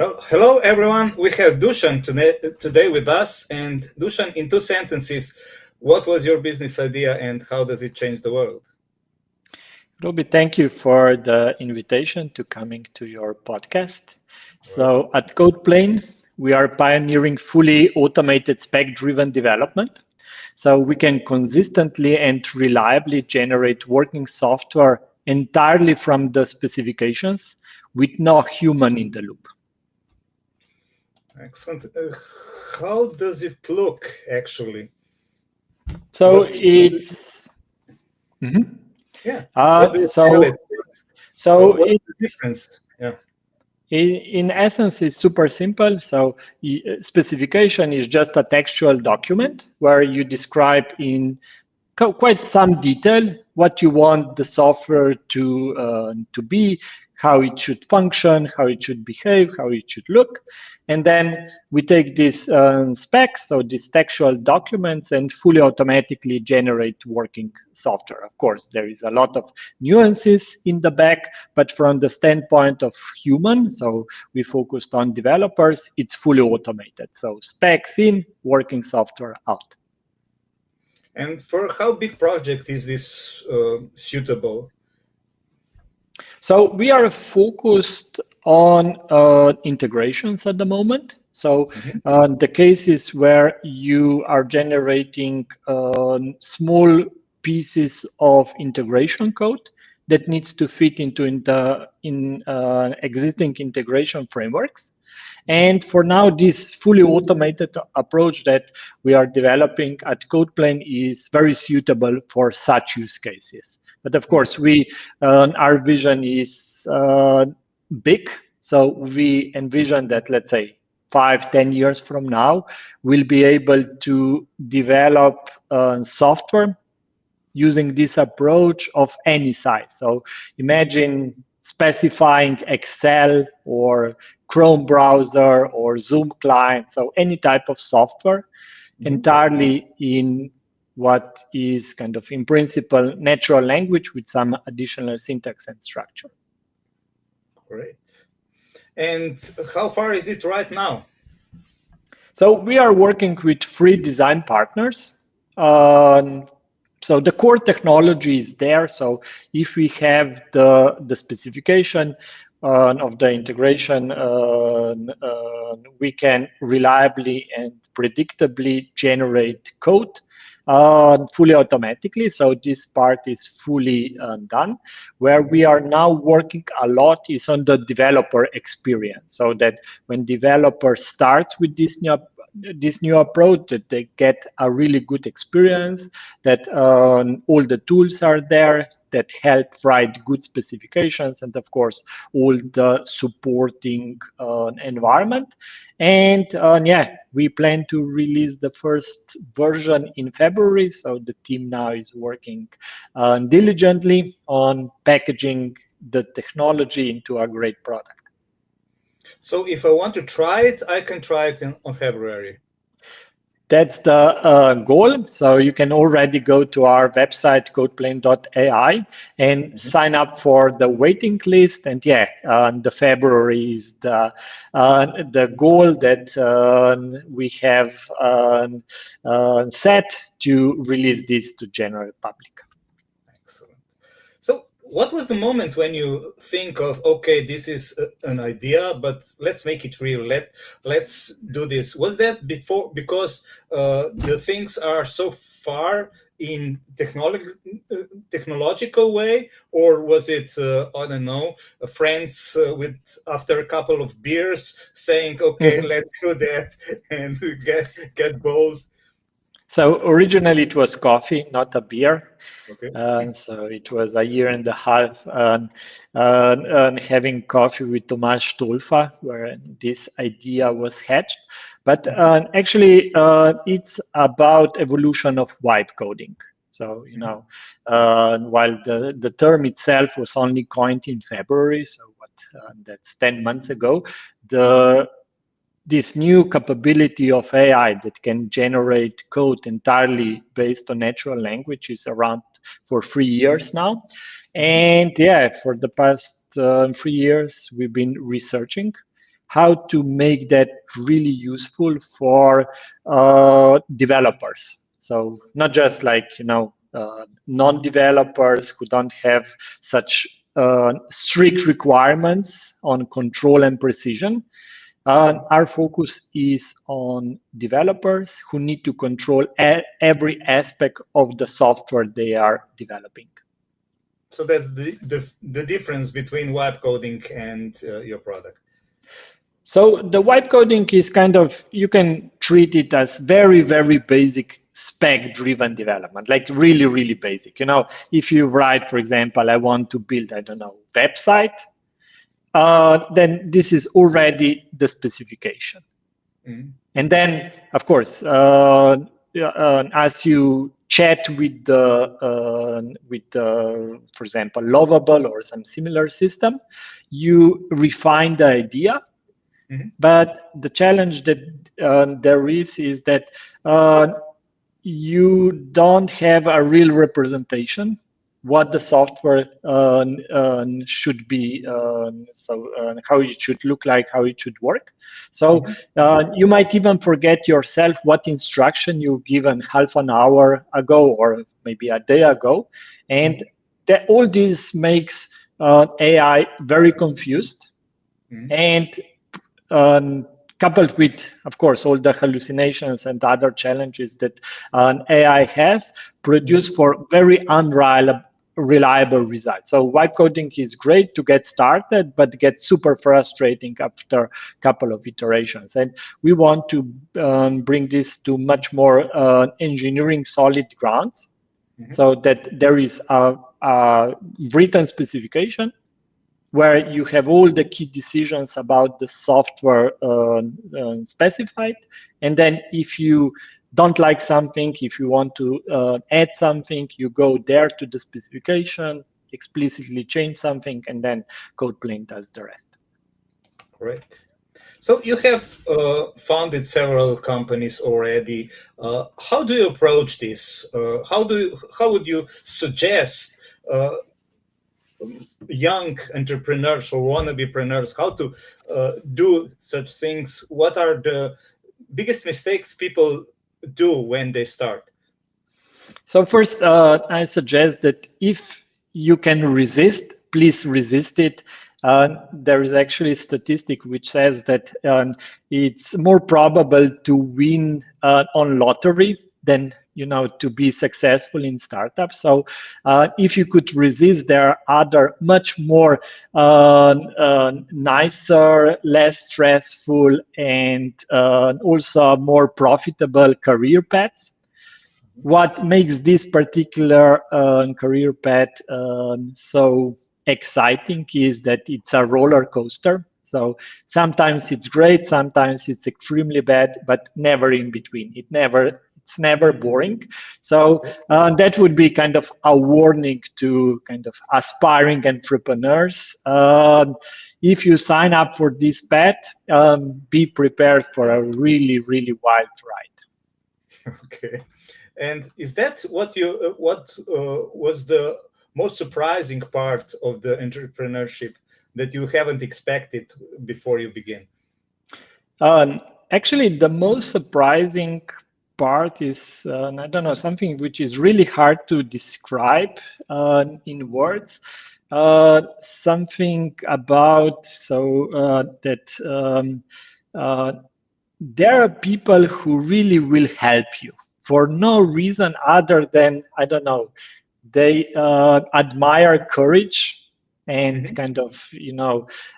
Well, hello everyone. We have Dušan today with us. And Dušan, in 2 sentences, what was your business idea and how does it change the world? Roby, thank you for the invitation to coming to your podcast. So at codeplain, we are pioneering fully automated spec-driven development. So we can consistently and reliably generate working software entirely from the specifications with no human in the loop. Excellent. How does it look actually? So it's yeah. What do you so it? What is the difference? Yeah. In essence, it's super simple. So specification is just a textual document where you describe in quite some detail what you want the software to be, how it should function, how it should behave, how it should look. And then we take these specs, so these textual documents, and fully automatically generate working software. Of course, there is a lot of nuances in the back, but from the standpoint of human, so we focused on developers, it's fully automated. So specs in, working software out. And for how big project is this suitable? So we are focused on integrations at the moment. So the cases where you are generating small pieces of integration code that needs to fit into existing integration frameworks. And for now, this fully automated approach that we are developing at codeplain is very suitable for such use cases. But of course, our vision is big. So we envision that, let's say, 5-10 years from now, we'll be able to develop software using this approach of any size. So imagine specifying Excel or Chrome browser or Zoom client, so any type of software entirely in what is kind of, in principle, natural language with some additional syntax and structure. Great. And how far is it right now? So we are working with 3 design partners. So the core technology is there. So if we have the specification of the integration, we can reliably and predictably generate code fully automatically. So this part is fully done. Where we are now working a lot is on the developer experience, so that when developer starts with this new approach, that they get a really good experience, that all the tools are there that help write good specifications, and of course all the supporting environment. And yeah, we plan to release the first version in February. So the team now is working diligently on packaging the technology into a great product. So if I want to try it, I can try it on February. That's the goal. So you can already go to our website, codeplain.ai, and sign up for the waiting list. And yeah, the February is the goal that we have set to release this to general public. Excellent. So what was the moment when you think of, okay, this is an idea, but let's make it real. Let's do this. Was that before, because the things are so far in technological way, or was it, I don't know, friends with after a couple of beers saying, okay, let's do that and get bold? So originally it was coffee, not a beer. Okay. So it was a year and a half having coffee with Tomasz Stolfa, where this idea was hatched. But actually, it's about evolution of vibe coding. So, while the term itself was only coined in February, so that's 10 months ago, this new capability of AI that can generate code entirely based on natural language is around for 3 years now. And yeah, for the past 3 years, we've been researching how to make that really useful for developers. So not just like, non-developers who don't have such strict requirements on control and precision. Our focus is on developers who need to control every aspect of the software they are developing. So that's the difference between vibe coding and your product. So the vibe coding is kind of, you can treat it as very, very basic spec-driven development, like really, really basic. If you write, for example, I want to build, I don't know, website, then this is already the specification. Mm-hmm. And then, of course, as you chat with for example, Lovable or some similar system, you refine the idea. Mm-hmm. But the challenge that there is that you don't have a real representation what the software should be, how it should look like, how it should work. So you might even forget yourself what instruction you've given half an hour ago or maybe a day ago. And all this makes AI very confused. And coupled with, of course, all the hallucinations and other challenges that an AI has, produce for very unreliable results. So vibe coding is great to get started, but gets super frustrating after a couple of iterations. And we want to bring this to much more engineering solid grounds, so that there is a written specification where you have all the key decisions about the software specified. And then if you don't like something, if you want to add something, you go there to the specification, explicitly change something, and then codeplain does the rest. Great. So you have founded several companies already. How do you approach this? How would you suggest young entrepreneurs or wannabe-preneurs how to do such things? What are the biggest mistakes people do when they start? So first, I suggest that if you can resist, please resist it. There is actually a statistic which says that it's more probable to win on lottery than to be successful in startups. So if you could resist, there are other much more nicer, less stressful, and also more profitable career paths. What makes this particular career path so exciting is that it's a roller coaster. So sometimes it's great, sometimes it's extremely bad, but never in between. It's never boring. So that would be kind of a warning to kind of aspiring entrepreneurs. If you sign up for this path, be prepared for a really, really wild ride. Okay. And is that what was the most surprising part of the entrepreneurship that you haven't expected before you began? Actually, the most surprising part is, I don't know, something which is really hard to describe in words. Something about that there are people who really will help you for no reason other than, I don't know, they admire courage and kind of,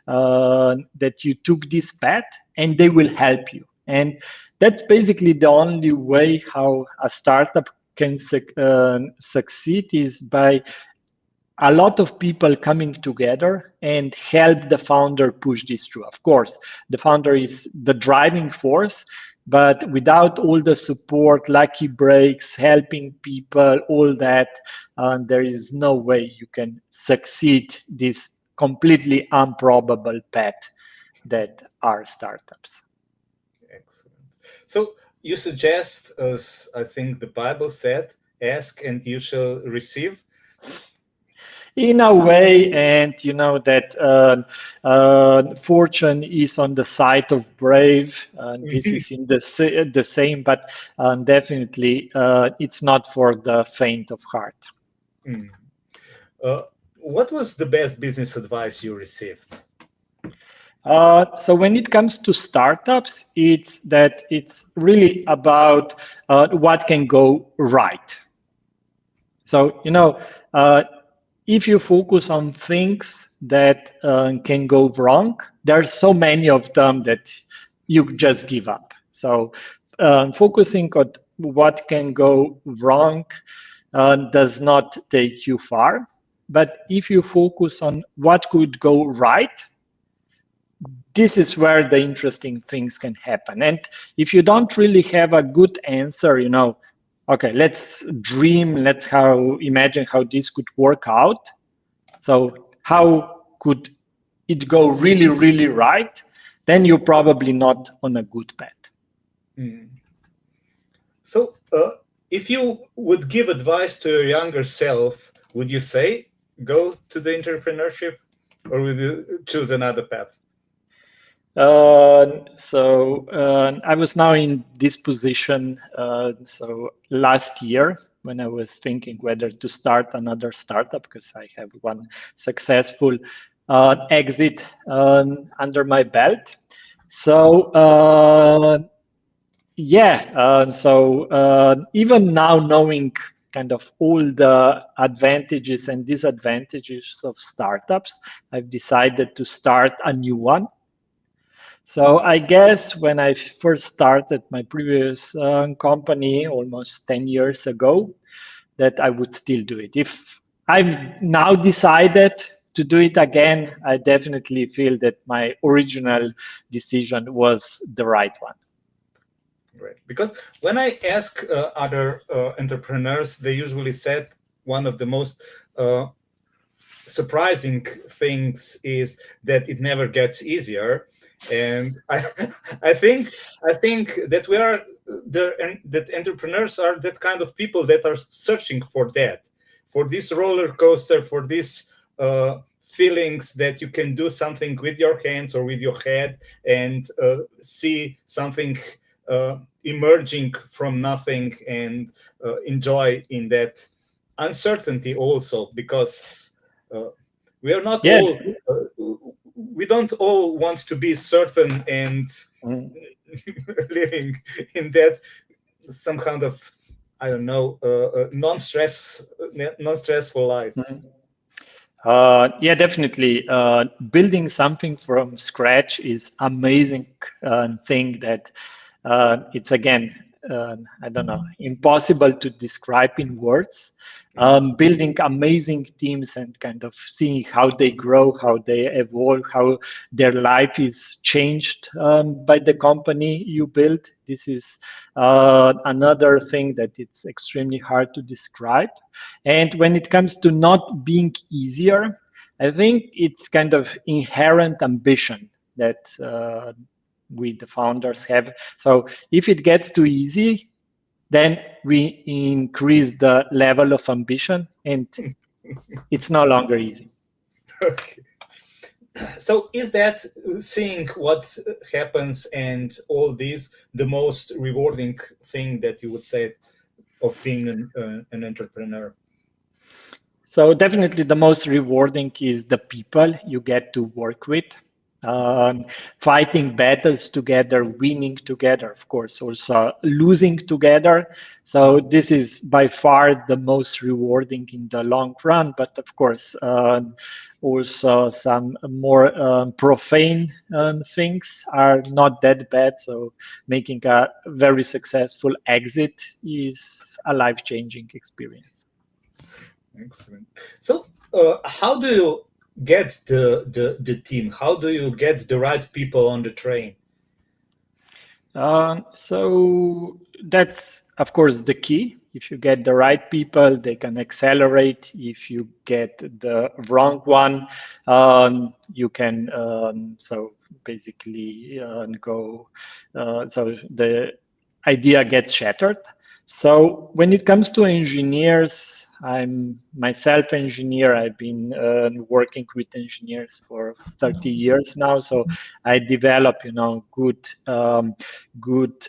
that you took this path and they will help you. And that's basically the only way how a startup can succeed is by a lot of people coming together and help the founder push this through. Of course, the founder is the driving force, but without all the support, lucky breaks, helping people, all that, there is no way you can succeed this completely improbable path that are startups. Excellent. So you suggest, as I think the Bible said, ask and you shall receive. In a way, and you know that fortune is on the side of brave. This is in the same, but definitely it's not for the faint of heart. Mm. Uh, what was the best business advice you received? So when it comes to startups, it's really about what can go right. So if you focus on things that can go wrong, there are so many of them that you just give up. So focusing on what can go wrong does not take you far. But if you focus on what could go right, this is where the interesting things can happen. And if you don't really have a good answer, okay, let's dream, imagine how this could work out. So how could it go really, really right? Then you're probably not on a good path. Mm. So, if you would give advice to your younger self, would you say go to the entrepreneurship, or would you choose another path? I was now in this position. So last year, when I was thinking whether to start another startup, because I have one successful exit under my belt. So even now knowing kind of all the advantages and disadvantages of startups, I've decided to start a new one. So I guess when I first started my previous company almost 10 years ago, that I would still do it. If I've now decided to do it again, I definitely feel that my original decision was the right one. Right. Because when I ask other entrepreneurs, they usually said one of the most surprising things is that it never gets easier. And I think that we are that entrepreneurs are that kind of people that are searching for this roller coaster, for this feelings that you can do something with your hands or with your head and see something emerging from nothing and enjoy in that uncertainty also, because we are not Yeah. all we don't all want to be certain and living in that some kind of, I don't know, non-stressful life. Yeah, definitely. Building something from scratch is amazing thing that it's again, I don't know, impossible to describe in words. Building amazing teams and kind of seeing how they grow, how they evolve, how their life is changed by the company you build. This is another thing that it's extremely hard to describe. And when it comes to not being easier, I think it's kind of inherent ambition that we, the founders, have. So if it gets too easy, then we increase the level of ambition and it's no longer easy. Okay. So is that seeing what happens and all this the most rewarding thing that you would say of being an entrepreneur? So definitely the most rewarding is the people you get to work with. Fighting battles together, winning together, of course, also losing together. So this is by far the most rewarding in the long run. But of course, also some more profane things are not that bad. So making a very successful exit is a life-changing experience. Excellent. So, how do you get the team? How do you get the right people on the train? So that's, of course, the key. If you get the right people, they can accelerate. If you get the wrong one, you can so basically go. So the idea gets shattered. So when it comes to engineers, I'm myself engineer. I've been working with engineers for 30 years now, so I develop, good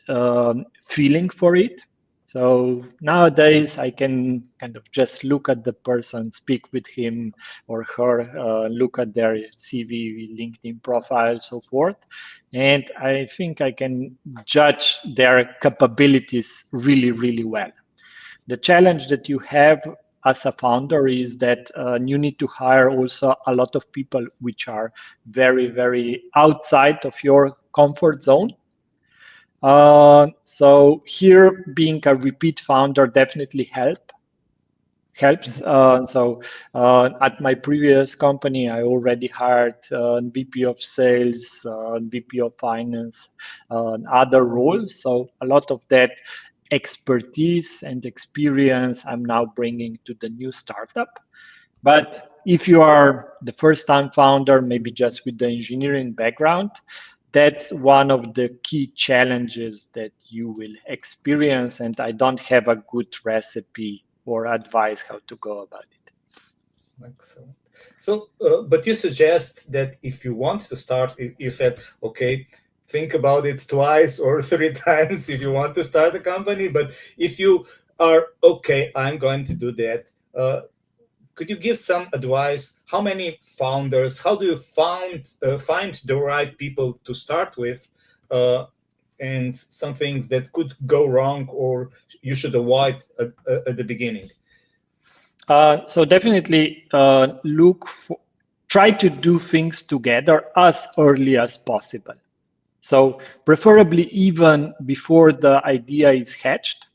feeling for it. So nowadays I can kind of just look at the person, speak with him or her, look at their CV, LinkedIn profile, so forth, and I think I can judge their capabilities really, really well. The challenge that you have as a founder is that you need to hire also a lot of people which are very, very outside of your comfort zone. So here, being a repeat founder definitely helps. At my previous company, I already hired VP of sales, VP of finance, other roles. So a lot of that expertise and experience I'm now bringing to the new startup. But if you are the first time founder, maybe just with the engineering background, that's one of the key challenges that you will experience. And I don't have a good recipe or advice how to go about it. Excellent. So, but you suggest that if you want to start, you said, okay, think about it twice or three times if you want to start a company. But if you are, okay, I'm going to do that, could you give some advice? How many founders? How do you find the right people to start with, and some things that could go wrong or you should avoid at the beginning? So definitely try to do things together as early as possible. So preferably even before the idea is hatched,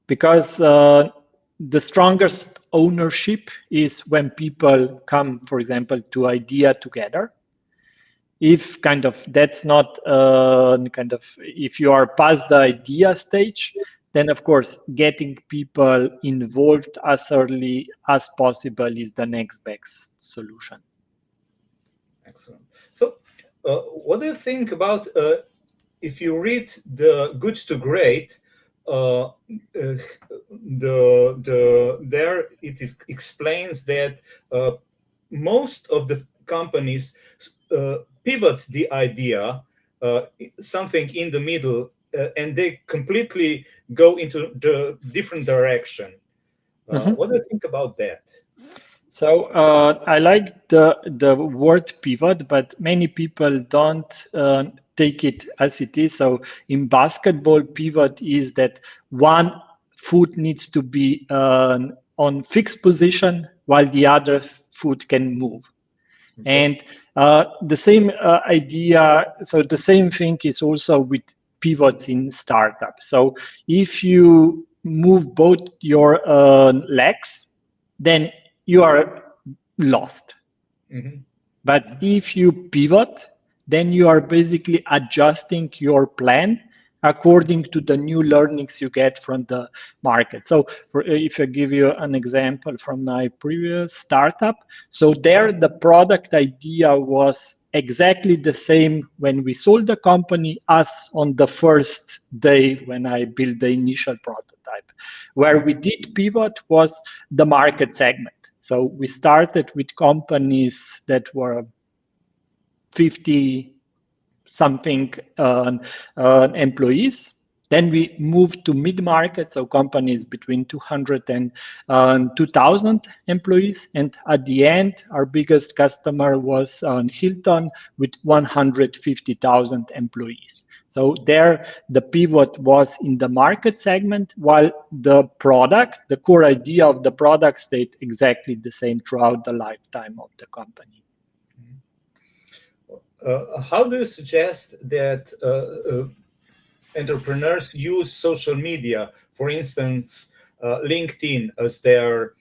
because the strongest ownership is when people come, for example, to idea together. If kind of that's not if you are past the idea stage, then of course getting people involved as early as possible is the next best solution. Excellent. So, what do you think about if you read the Good to Great? There it explains that most of the companies pivot the idea something in the middle, and they completely go into the different direction. What do you think about that? So I like the word pivot, but many people don't take it as it is. So in basketball, pivot is that one foot needs to be on fixed position while the other foot can move. Okay. And the same idea, so the same thing is also with pivots in startups. So if you move both your legs, then you are lost. But if you pivot, then you are basically adjusting your plan according to the new learnings you get from the market. So if I give you an example from my previous startup, so there the product idea was exactly the same when we sold the company as on the first day when I built the initial prototype. Where we did pivot was the market segment. So we started with companies that were 50 something employees. Then we moved to mid-market, so companies between 200 and 2,000 employees. And at the end, our biggest customer was Hilton with 150,000 employees. So there, the pivot was in the market segment, while the product, the core idea of the product stayed exactly the same throughout the lifetime of the company. How do you suggest that entrepreneurs use social media, for instance, LinkedIn as their,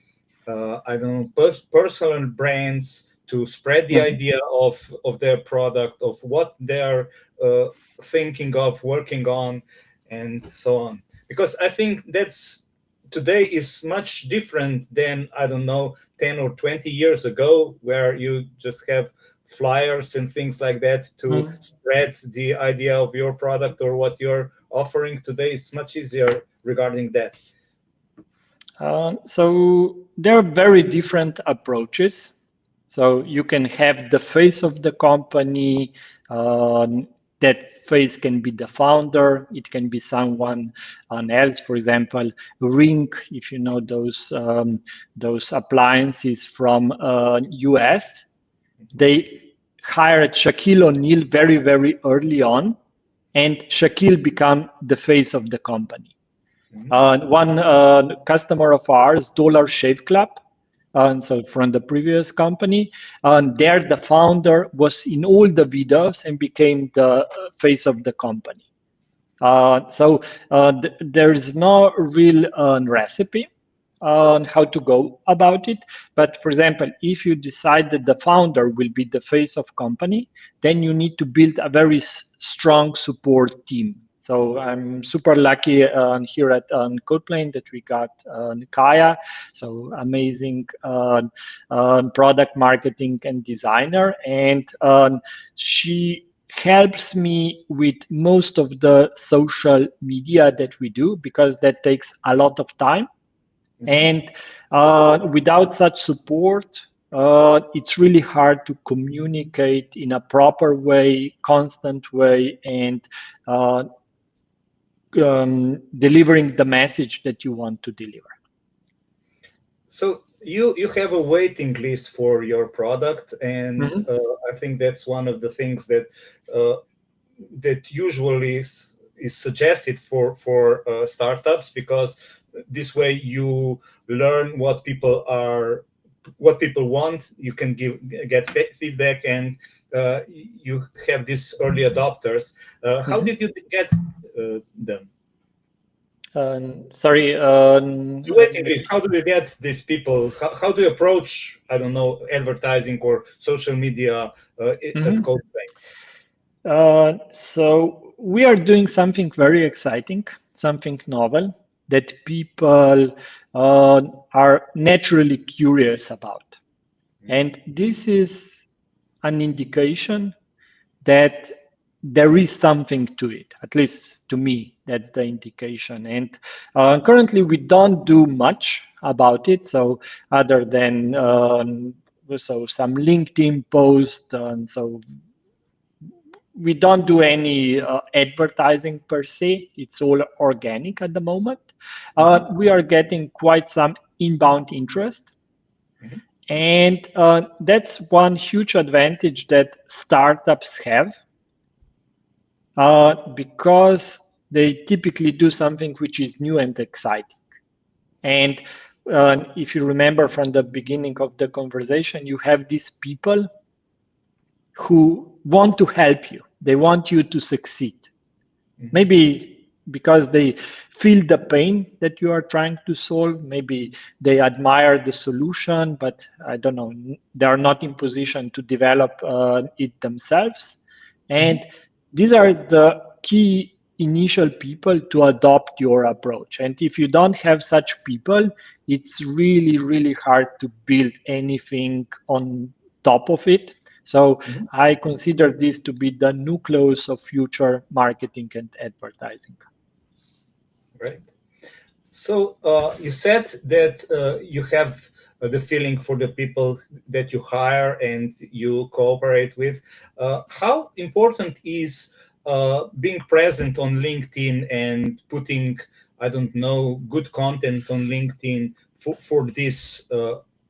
personal brands to spread the idea of their product, of what they're thinking of, working on, and so on? Because I think that's today is much different than, 10 or 20 years ago, where you just have flyers and things like that to spread the idea of your product or what you're offering. Today it's much easier regarding that. So there are very different approaches. So you can have the face of the company. That face can be the founder. It can be someone else. For example, Ring, if you know those appliances from US, they hired Shaquille O'Neal very, very early on, and Shaquille became the face of the company. One customer of ours, Dollar Shave Club, and so from the previous company, there the founder was in all the videos and became the face of the company. There is no real recipe on how to go about it. But for example, if you decide that the founder will be the face of company, then you need to build a very strong support team. So I'm super lucky here at CodePlain that we got Kaya, so amazing product marketing and designer, and she helps me with most of the social media that we do, because that takes a lot of time. And without such support, it's really hard to communicate in a proper way, constant way, and delivering the message that you want to deliver. So you have a waiting list for your product, and I think that's one of the things that that usually is suggested for startups, because this way you learn what people want. You can get feedback, and you have these early adopters. How did you get them? Sorry. The waiting list. How do you get these people? How do you approach, I don't know, advertising or social media at CodePlain? So we are doing something very exciting, something novel that people are naturally curious about. And this is an indication that there is something to it, at least to me, that's the indication. And currently we don't do much about it. So other than some LinkedIn posts, and so we don't do any advertising per se. It's all organic at the moment. We are getting quite some inbound interest. And that's one huge advantage that startups have, because they typically do something which is new and exciting. And if you remember from the beginning of the conversation, you have these people who want to help you. They want you to succeed. Maybe because they feel the pain that you are trying to solve. Maybe they admire the solution, but I don't know, they are not in position to develop it themselves. And these are the key initial people to adopt your approach. And if you don't have such people, it's really, really hard to build anything on top of it. So I consider this to be the nucleus of future marketing and advertising. Right. So you said that you have the feeling for the people that you hire and you cooperate with. How important is being present on LinkedIn and putting, I don't know, good content on LinkedIn for this?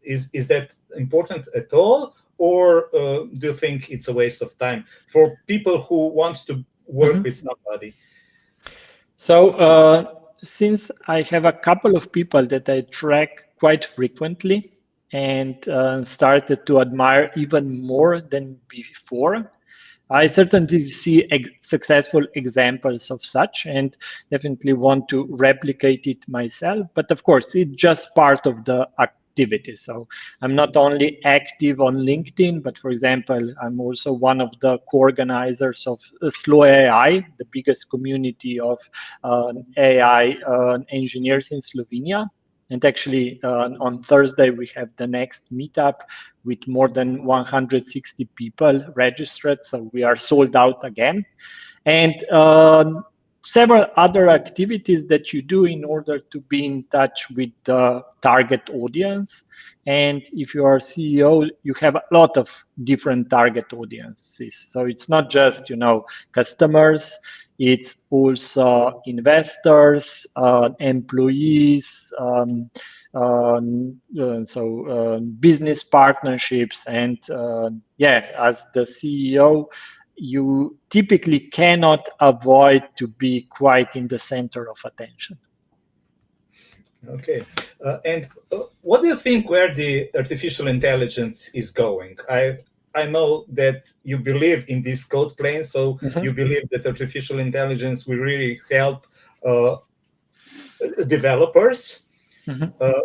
Is that important at all? Or do you think it's a waste of time for people who want to work with somebody? So since I have a couple of people that I track quite frequently and started to admire even more than before, I certainly see successful examples of such and definitely want to replicate it myself. But of course, it's just part of the activity. So I'm not only active on LinkedIn, but for example, I'm also one of the co-organizers of Slow AI, the biggest community of AI engineers in Slovenia. And actually, on Thursday, we have the next meetup with more than 160 people registered. So we are sold out again. And several other activities that you do in order to be in touch with the target audience. And if you are CEO, you have a lot of different target audiences. So it's not just, customers, it's also investors, employees, business partnerships. And as the CEO, you typically cannot avoid to be quite in the center of attention. Okay. And what do you think where the artificial intelligence is going? I know that you believe in this codeplain, so you believe that artificial intelligence will really help developers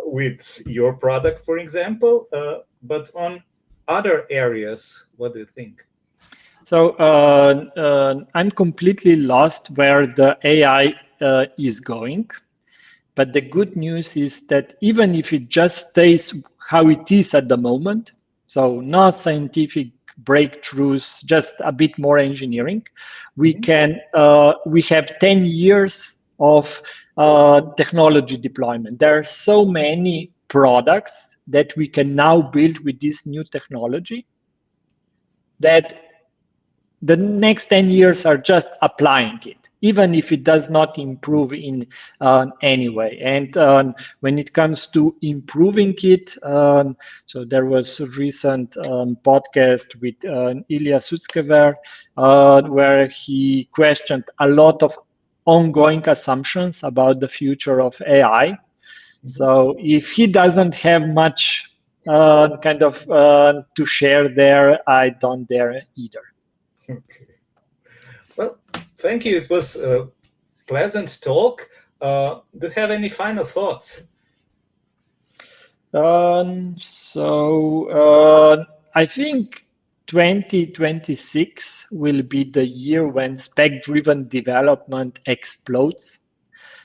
with your product, for example. But on other areas, what do you think? So I'm completely lost where the AI is going. But the good news is that even if it just stays how it is at the moment, so no scientific breakthroughs, just a bit more engineering, we have 10 years of technology deployment. There are so many products that we can now build with this new technology that the next 10 years are just applying it, even if it does not improve in any way. And when it comes to improving it, so there was a recent podcast with Ilya Sutskever, where he questioned a lot of ongoing assumptions about the future of AI. So if he doesn't have much to share there, I don't dare either. Okay. Well, thank you. It was a pleasant talk. Do you have any final thoughts? I think 2026 will be the year when spec-driven development explodes.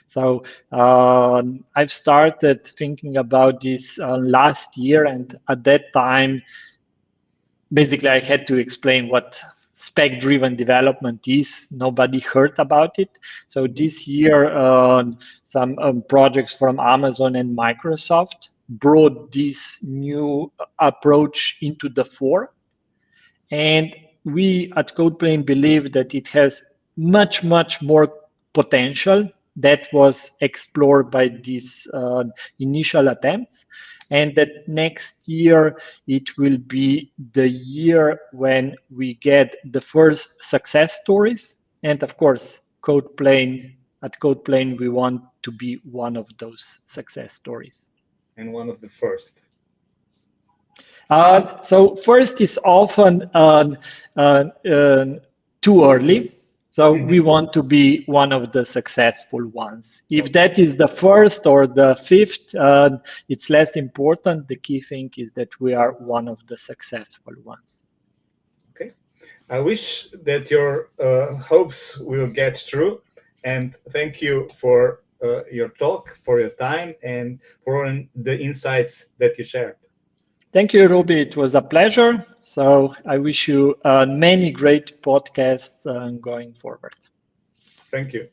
So I've started thinking about this last year, and at that time, basically I had to explain what spec-driven development is. Nobody heard about it. So this year, some projects from Amazon and Microsoft brought this new approach into the fore. And we at codeplain believe that it has much, much more potential that was explored by these initial attempts. And that next year, it will be the year when we get the first success stories. And of course, at codeplain, we want to be one of those success stories. And one of the first. So first is often too early. So we want to be one of the successful ones. If that is the first or the fifth, it's less important. The key thing is that we are one of the successful ones. Okay. I wish that your hopes will get true. And thank you for your talk, for your time, and for the insights that you shared. Thank you, Ruby. It was a pleasure. So I wish you many great podcasts going forward. Thank you.